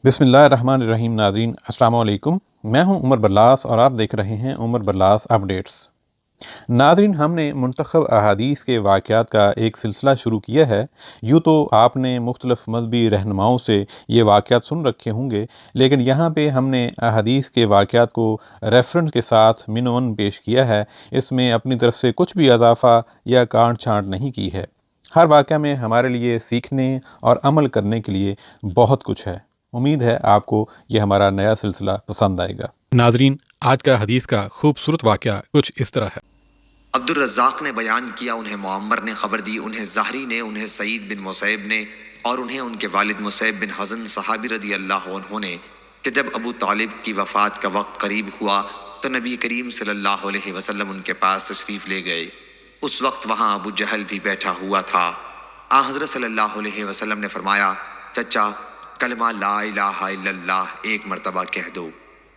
बिस्मिल्लाहिर्रहमानिर्रहीम। नाज़रीन अस्सलाम वालेकुम। मैं हूं उमर बरलास और आप देख रहे हैं उमर बरलास अपडेट्स। नाज़रीन, हमने मुंतखब अहादीस के वाक़यात का एक सिलसिला शुरू किया है। यूँ तो आपने मुख्तलिफ़ मज़हबी रहनुमाओं से ये वाक़यात सुन रखे होंगे, लेकिन यहाँ पे हमने अहादीस के वाक़यात को रेफ़रेंस के साथ मिन-व-वन पेश किया है। इसमें अपनी तरफ से कुछ भी इज़ाफ़ा या काट-छाँट नहीं की है। हर वाक़या में हमारे लिए सीखने और अमल करने के लिए बहुत कुछ है। उम्मीद है आपको ये हमारा नया सिलसिला पसंद आएगा। नाज़रीन, आज का हदीस का खूबसूरत वाक़या कुछ इस तरह है। अब्दुल रज़्ज़ाक़ ने बयान किया, उन्हें मुअम्मर ने खबर दी, उन्हें ज़हरी ने, उन्हें सईद बिन मुसैब ने और उन्हें उनके वालिद मुसैब बिन हज़न सहाबी रदी अल्लाह अन्हु ने कि जब अबू तालिब की वफ़ात का वक्त करीब हुआ तो नबी करीम सल्लल्लाहु अलैहि वसल्लम उनके पास तशरीफ़ ले गए। उस वक्त वहाँ अबू जहल भी बैठा हुआ था। आ हज़रत सल्लल्लाहु अलैहि वसल्लम ने फरमाया, चचा, कलमा ला इलाहा इल्लल्लाह एक मरतबा कह दो,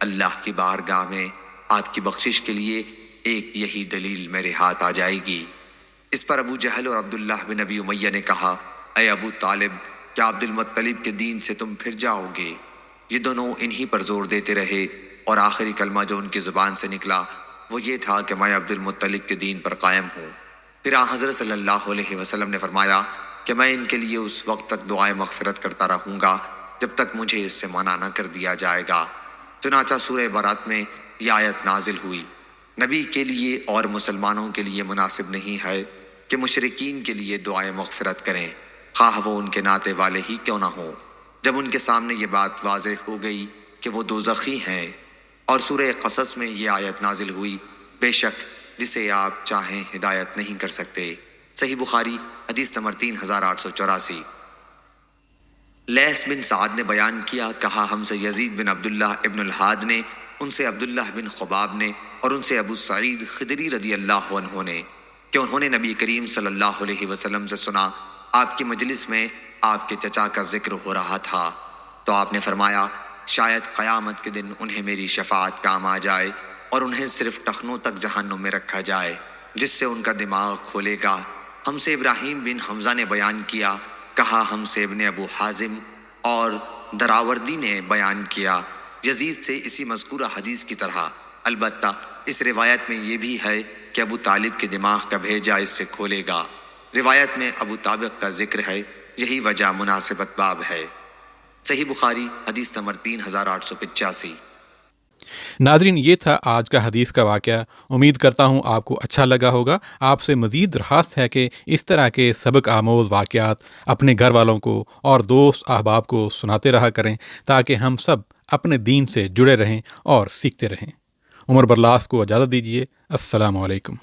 अल्लाह की बारगाह में आपकी बख्शिश के लिए एक यही दलील मेरे हाथ आ जाएगी। इस पर अबू जहल और अब्दुल्लाह बिन अबी उमैया ने कहा, ऐ अबू तालिब, क्या अब्दुल मुत्तलिब के दीन से तुम फिर जाओगे? ये दोनों इन्हीं पर जोर देते रहे और आखिरी कलमा जो उनकी ज़ुबान से निकला वो ये था कि मैं अब्दुल मुत्तलिब के दीन पर कायम हूँ। फिर आ हज़रत सल्लल्लाहु अलैहि वसल्लम ने फरमाया कि मैं इनके लिए उस वक्त तक दुआए मग़फ़िरत करता रहूँगा जब तक मुझे इससे मना न कर दिया जाएगा। चुनाचा सूरह बरात में यह आयत नाजिल हुई, नबी के लिए और मुसलमानों के लिए मुनासिब नहीं है कि मुशरिकीन के लिए दुआए मग़फ़िरत करें, ख़्वाह वो उनके नाते वाले ही क्यों ना हो। जब उनके सामने ये बात वाज़ेह हो गई कि वो दोज़खी हैं, और सूरह क़सस में ये आयत नाजिल हुई, बेशक जिसे आप चाहें हिदायत नहीं कर सकते। सही बुखारी हदीस नंबर 3884। लैस बिन साद ने बयान किया, कहा हमसे यजीद बिन अब्दुल्लाह इब्नुल हाद ने, उनसे अब्दुल्लाह बिन खुबाब ने और उनसे अबू सईद ख़ुदरी रदी अल्लाह अन्हु ने कि उन्होंने नबी करीम सल्लल्लाहु अलैहि वसल्लम से सुना, आपकी मजलिस में आपके चचा का जिक्र हो रहा था तो आपने फरमाया, शायद क़यामत के दिन उन्हें मेरी शफ़ाअत काम आ जाए और उन्हें सिर्फ टखनों तक जहन्नुम में रखा जाए जिससे उनका दिमाग खोलेगा। हमसे इब्राहीम बिन हमज़ा ने बयान किया, कहा हमसे इब्ने अबू हाजिम और दरावर्दी ने बयान किया यजीद से इसी मज़कूरा हदीस की तरह। अलबत्ता इस रिवायत में ये भी है कि अबू तालिब के दिमाग का भेजा इससे खोलेगा। रिवायत में अबू ताबिक का जिक्र है, यही वजह मुनासिबत बाब है। सही बुखारी हदीस नंबर 3885। नाज़रीन, ये था आज का हदीस का वाक़या। उम्मीद करता हूँ आपको अच्छा लगा होगा। आपसे मज़ीद दरख़्वास्त है कि इस तरह के सबक आमोज़ वाक़यात अपने घर वालों को और दोस्त अहबाब को सुनाते रहा करें ताकि हम सब अपने दीन से जुड़े रहें और सीखते रहें। उमर बरलास को इजाज़त दीजिए। अस्सलामु अलैकुम।